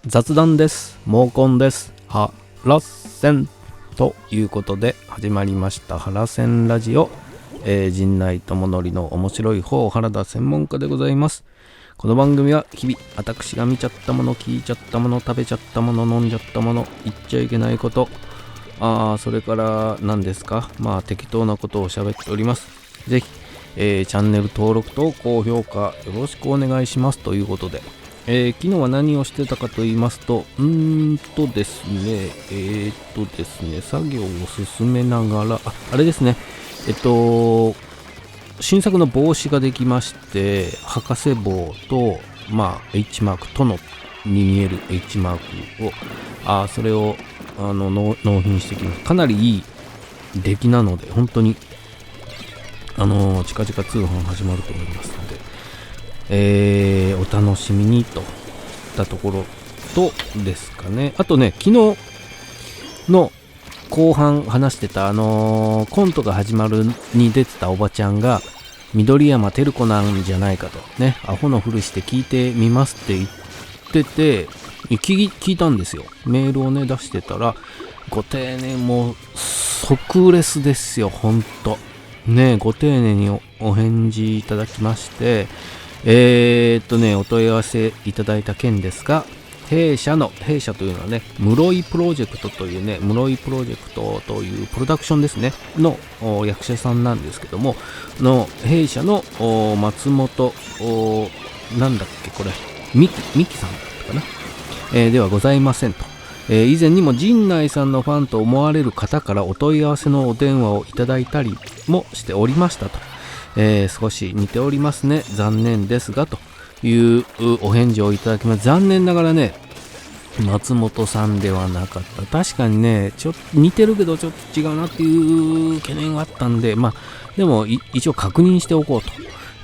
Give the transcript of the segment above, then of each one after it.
雑談です。毛根です。ハラセンということで始まりましたハラセンラジオ、陣内智則の面白い方原田専門家でございます。この番組は日々私が見ちゃったもの、聞いちゃったもの、食べちゃったもの、飲んじゃったもの、言っちゃいけないこと、それから何ですか、適当なことを喋っております。ぜひ、チャンネル登録と高評価よろしくお願いしますということで、昨日は何をしてたかと言いますと、ですね、作業を進めながら、あれですね、新作の帽子ができまして、博士帽と、H マーク、殿に見える H マークを、それを納品してきます。かなりいい出来なので、本当に、近々通販始まると思いますので、お楽しみにといったところとですかね。あとね、昨日の後半話してたコントが始まるに出てたおばちゃんが緑山照子なんじゃないかとね、アホのふりして聞いてみますって言ってて、聞いたんですよ。メールをね出してたら、ご丁寧、もう即レスですよ、ほんとね。ご丁寧に お返事いただきまして、お問い合わせいただいた件ですが、弊社というのはね、室井プロジェクトというね、室井プロジェクトというプロダクションですねの役者さんなんですけども、弊社の松本なんだっけこれ、ミキさんだったかな、ではございませんと。以前にも陣内さんのファンと思われる方からお問い合わせのお電話をいただいたりもしておりましたと。少し似ておりますね、残念ですがというお返事をいただきます。残念ながらね、松本さんではなかった。確かにね、ちょっと似てるけどちょっと違うなっていう懸念があったんで、でも一応確認しておこうと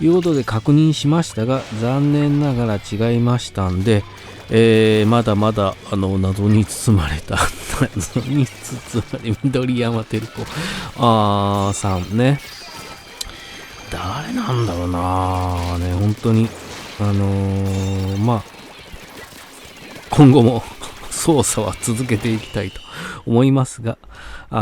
いうことで確認しましたが、残念ながら違いましたんで、まだまだ謎に包まれ緑山照子さんね、誰なんだろうなね、本当に今後も捜査は続けていきたいと思いますが、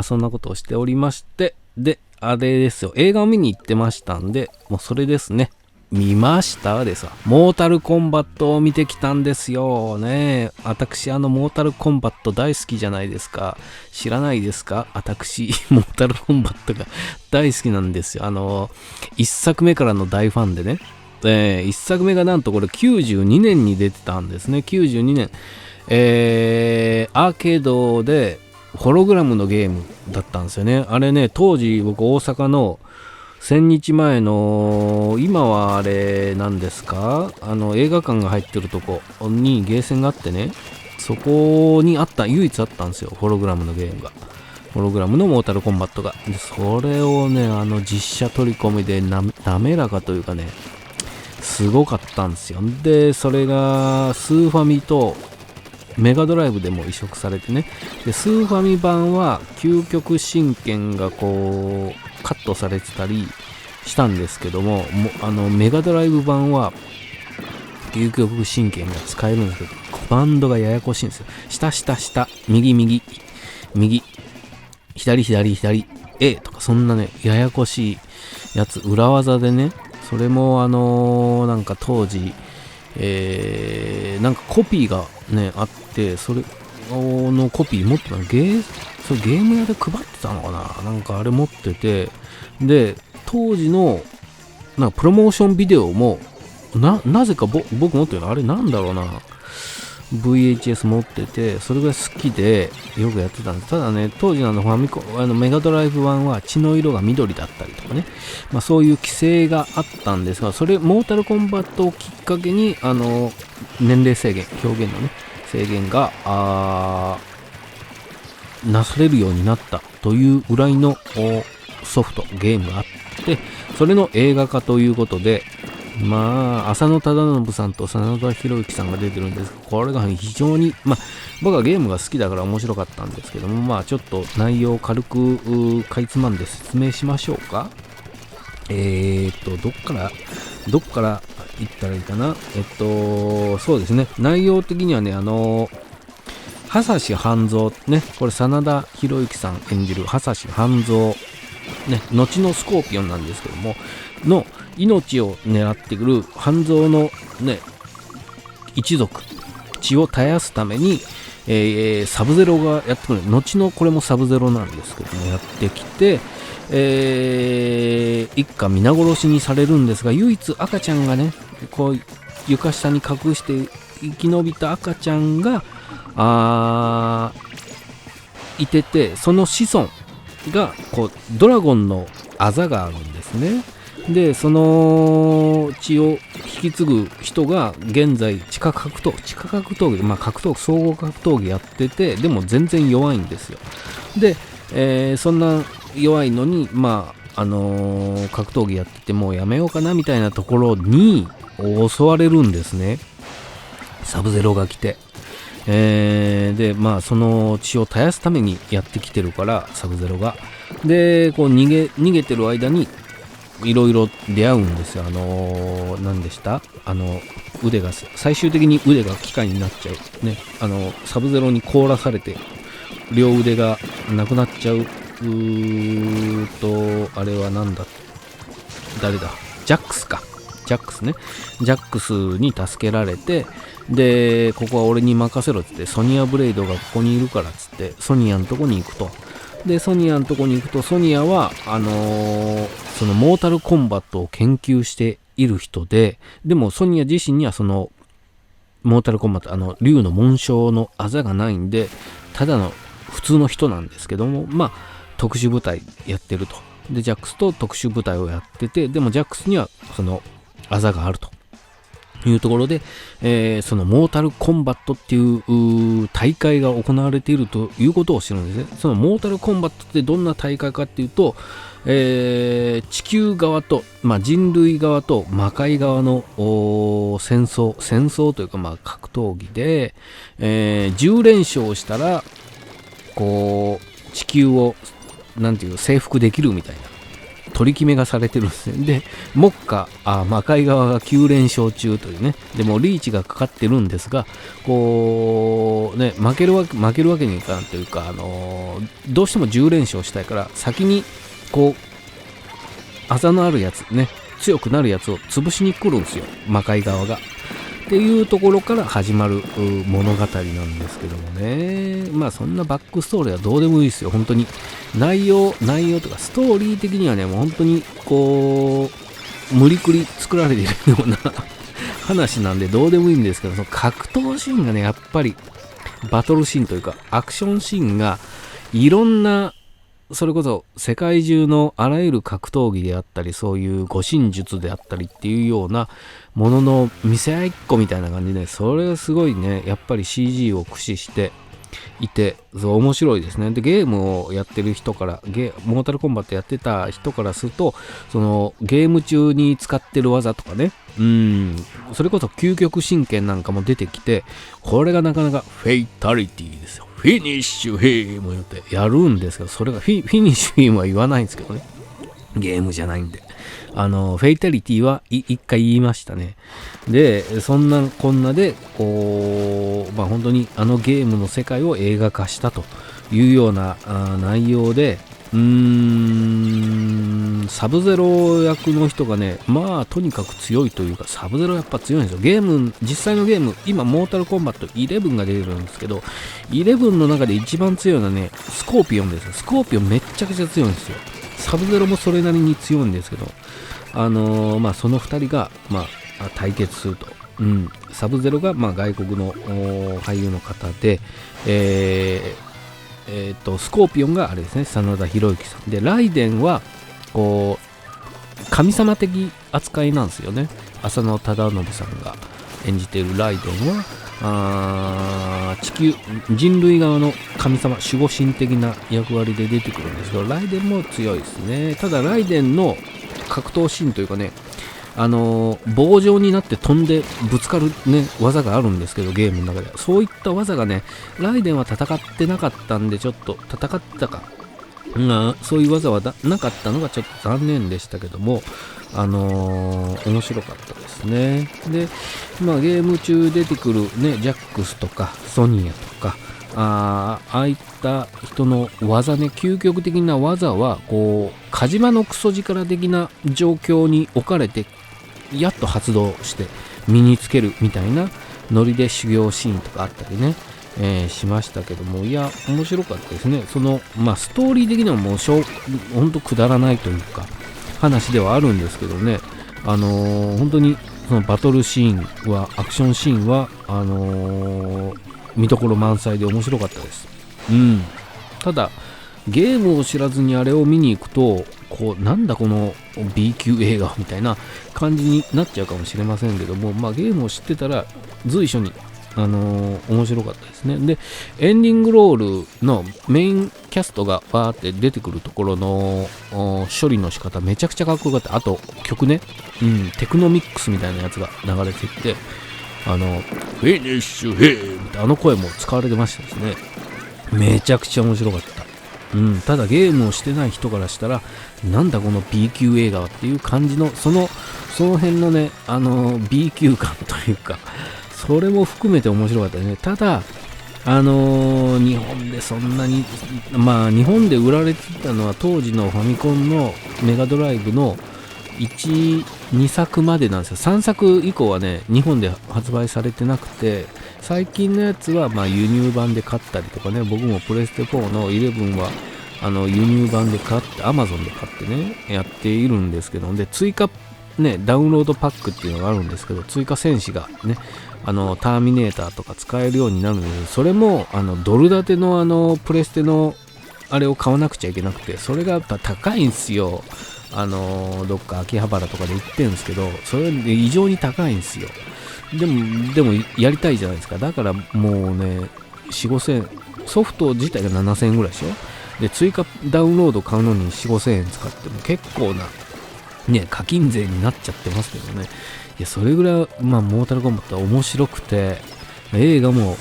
そんなことをしておりまして、で、あれですよ、映画を見に行ってましたんで、もうそれですね。見ましたですわ。モータルコンバットを見てきたんですよね。私モータルコンバット大好きじゃないですか。知らないですか？私モータルコンバットが大好きなんですよ。一作目からの大ファンでね。一作目がなんとこれ92年に出てたんですね。92年、アーケードでホログラムのゲームだったんですよね。あれね、当時僕大阪の1000日前の、今はあれなんですか、映画館が入ってるとこにゲーセンがあってね、そこに唯一あったんですよ、ホログラムのゲームが。ホログラムのモータルコンバットが。でそれをね、実写取り込みで滑らかというかね、すごかったんですよ。で、それがスーファミとメガドライブでも移植されてね、でスーファミ版は究極神剣がこうカットされてたりしたんですけども、メガドライブ版は究極神剣が使えるんですけど、コマンドがややこしいんですよ。下右左 A とか、そんなねややこしいやつ裏技でね、それもなんか当時なんかコピーがねあって、それのコピー持ってたの、ゲーム屋で配ってたのかな、なんかあれ持ってて、で当時のなんかプロモーションビデオもなぜか僕持ってるの、あれなんだろうな、VHS 持ってて、それぐらい好きでよくやってたんです。ただね、当時のファミコンメガドライブ版は血の色が緑だったりとかね、そういう規制があったんですが、それモータルコンバットをきっかけに年齢制限、表現のね制限がなされるようになったというぐらいのソフトゲームがあって、それの映画化ということで、浅野忠信さんと真田広之さんが出てるんです。これが非常に、僕はゲームが好きだから面白かったんですけども、ちょっと内容を軽くかいつまんで説明しましょうか。どっから言ったらいいかな。そうですね。内容的にはね、羽指半蔵ね、これ真田広之さん演じる羽指半蔵ね、後のスコーピオンなんですけども、の命を狙ってくる半蔵のね、一族、血を絶やすために、サブゼロがやってくる。後のこれもサブゼロなんですけども、やってきて、一家皆殺しにされるんですが、唯一赤ちゃんがね、こう床下に隠して生き延びた赤ちゃんがいてて、その子孫がこうドラゴンのあざがあるんですね。でその血を引き継ぐ人が現在地下格闘技、総合格闘技やってて、でも全然弱いんですよ。で、そんな弱いのに格闘技やっててもうやめようかなみたいなところに襲われるんですね、サブゼロが来て。でその血を絶やすためにやってきてるから、サブゼロがでこう逃げてる間にいろいろ出会うんですよ。何でした、腕が最終的に腕が機械になっちゃうね、サブゼロに凍らされて両腕がなくなっちゃう。あれはなんだ、誰だ、ジャックスか、ジャックスね、ジャックスに助けられて、でここは俺に任せろっつって、ソニアブレイドがここにいるからっつってソニアのとこに行くと。でソニアのとこに行くと、ソニアはそのモータルコンバットを研究している人で、でもソニア自身にはそのモータルコンバット、竜の紋章のあざがないんで、ただの普通の人なんですけども、特殊部隊やってると。でジャックスと特殊部隊をやってて、でもジャックスにはそのあざがあるというところで、そのモータルコンバットっていう大会が行われているということを知るんですね。そのモータルコンバットってどんな大会かっていうと、地球側と、人類側と魔界側の戦争というか格闘技で、10連勝したらこう地球を征服できるみたいな取り決めがされてるんですね。で魔界側が9連勝中というね、でもリーチがかかってるんですが、こうね負けるわけにいかんというか、どうしても10連勝したいから、先にこうあざのあるやつね、強くなるやつを潰しに来るんですよ、魔界側が。っていうところから始まる物語なんですけどもね。そんなバックストーリーはどうでもいいですよ、本当に。内容とかストーリー的にはね、もう本当にこう無理くり作られているような話なんでどうでもいいんですけど、その格闘シーンがね、やっぱりバトルシーンというかアクションシーンがいろんな、それこそ世界中のあらゆる格闘技であったり、そういう護身術であったりっていうようなものの見せ合いっこみたいな感じで、それがすごいね、やっぱり CG を駆使していて面白いですね。でゲームをやってる人から、モータルコンバットやってた人からすると、そのゲーム中に使ってる技とかね、それこそ究極神剣なんかも出てきて、これがなかなかフェイタリティですよ。フィニッシュヘイも言ってやるんですけど、それがフィニッシュヘイは言わないんですけどね、ゲームじゃないんで。フェイタリティは一回言いましたね。でそんなこんなでこう、本当にゲームの世界を映画化したというような内容で、サブゼロ役の人がね、とにかく強いというか、サブゼロやっぱ強いんですよ。実際のゲーム、今モータルコンバット11が出てるんですけど、11の中で一番強いのはね、スコーピオンですよ。スコーピオンめっちゃくちゃ強いんですよ。サブゼロもそれなりに強いんですけど、その2人が対決すると。サブゼロが外国の俳優の方で、スコーピオンがあれですね、真田広之さんで、ライデンはこう神様的扱いなんですよね。浅野忠信さんが演じているライデンは人類側の神様、守護神的な役割で出てくるんですけど、ライデンも強いですね。ただライデンの格闘シーンというかね、棒状になって飛んでぶつかるね技があるんですけど、ゲームの中でそういった技がね、ライデンは戦ってなかったんで、ちょっと戦ってたか、そういう技はなかったのがちょっと残念でしたけども、面白かったですね。で、ゲーム中出てくるね、ジャックスとかソニアとか、ああいった人の技ね、究極的な技はこうカジマのクソ力的な状況に置かれてやっと発動して身につけるみたいなノリで修行シーンとかあったりね、しましたけども、いや面白かったですね。そのストーリー的にはもうほんとくだらないというか話ではあるんですけどね、本当にそのバトルシーンはアクションシーンは見どころ満載で面白かったです。ただゲームを知らずにあれを見に行くとなんだこの B 級映画みたいな感じになっちゃうかもしれませんけども、ゲームを知ってたら随所に面白かったですね。で、エンディングロールのメインキャストがバーって出てくるところの処理の仕方めちゃくちゃかっこよかった。あと曲ね、テクノミックスみたいなやつが流れていってフィニッシュヘイって声も使われてましたですね。めちゃくちゃ面白かった。ただゲームをしてない人からしたらなんだこの B 級映画はっていう感じのその辺のねB 級感というかそれも含めて面白かったね。ただ日本でそんなに日本で売られてたのは当時のファミコンのメガドライブの1、2作までなんですよ。3作以降はね日本で発売されてなくて、最近のやつは輸入版で買ったりとかね、僕もプレステ4の11は輸入版で買って Amazon で買ってねやっているんですけど、で追加ねダウンロードパックっていうのがあるんですけど、追加戦士がねターミネーターとか使えるようになるので、それもドル建てのプレステのあれを買わなくちゃいけなくて、それがやっぱ高いんすよ。どっか秋葉原とかで売ってるんですけど、それで異常に高いんですよ。でもやりたいじゃないですか。だからもうね4、5千円、ソフト自体が7000円ぐらいでしょ。で追加ダウンロード買うのに4、5千円使っても結構なね課金税になっちゃってますけどね。いやそれぐらいモータルコンバットは面白くて、映画も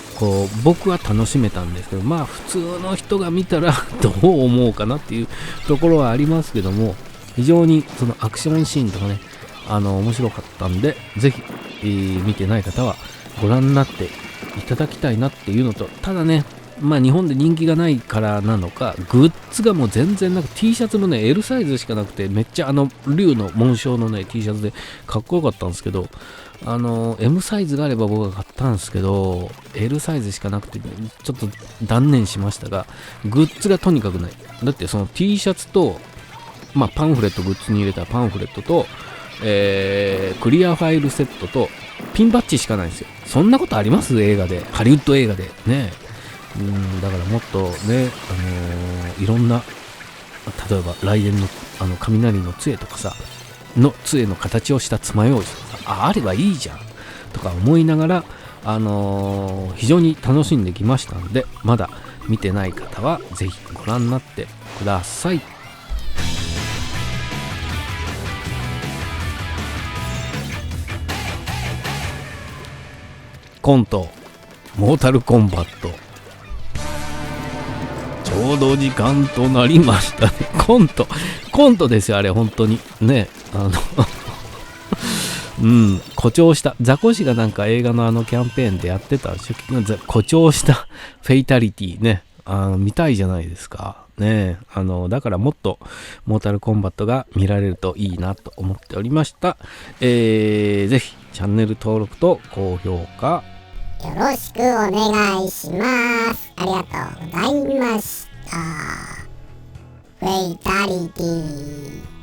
僕は楽しめたんですけど、普通の人が見たらどう思うかなっていうところはありますけども、非常にそのアクションシーンとかね面白かったんで、ぜひ、見てない方はご覧になっていただきたいなっていうのと、ただね日本で人気がないからなのかグッズがもう全然なく、 T シャツもね L サイズしかなくて、めっちゃ竜の紋章のね T シャツでかっこよかったんですけど、M サイズがあれば僕が買ったんですけど L サイズしかなくてちょっと断念しましたが、グッズがとにかくない。だってその T シャツとパンフレット、グッズに入れたパンフレットと、クリアファイルセットとピンバッジしかないんですよ。そんなことあります？映画で、ハリウッド映画でね。だからもっとね、いろんな、例えば雷電の雷の杖とかさ、の杖の形をした爪楊枝とかさ、あればいいじゃんとか思いながら、非常に楽しんできましたので、まだ見てない方はぜひご覧になってください。コントモータルコンバット、ちょうど時間となりましたね。コントですよあれ、本当にね。誇張したザコシがなんか映画のキャンペーンでやってた誇張したフェイタリティね、見たいじゃないですかね。だからもっとモータルコンバットが見られるといいなと思っておりました。ぜひチャンネル登録と高評価よろしくお願いします。ありがとうございました。フェイタリティ。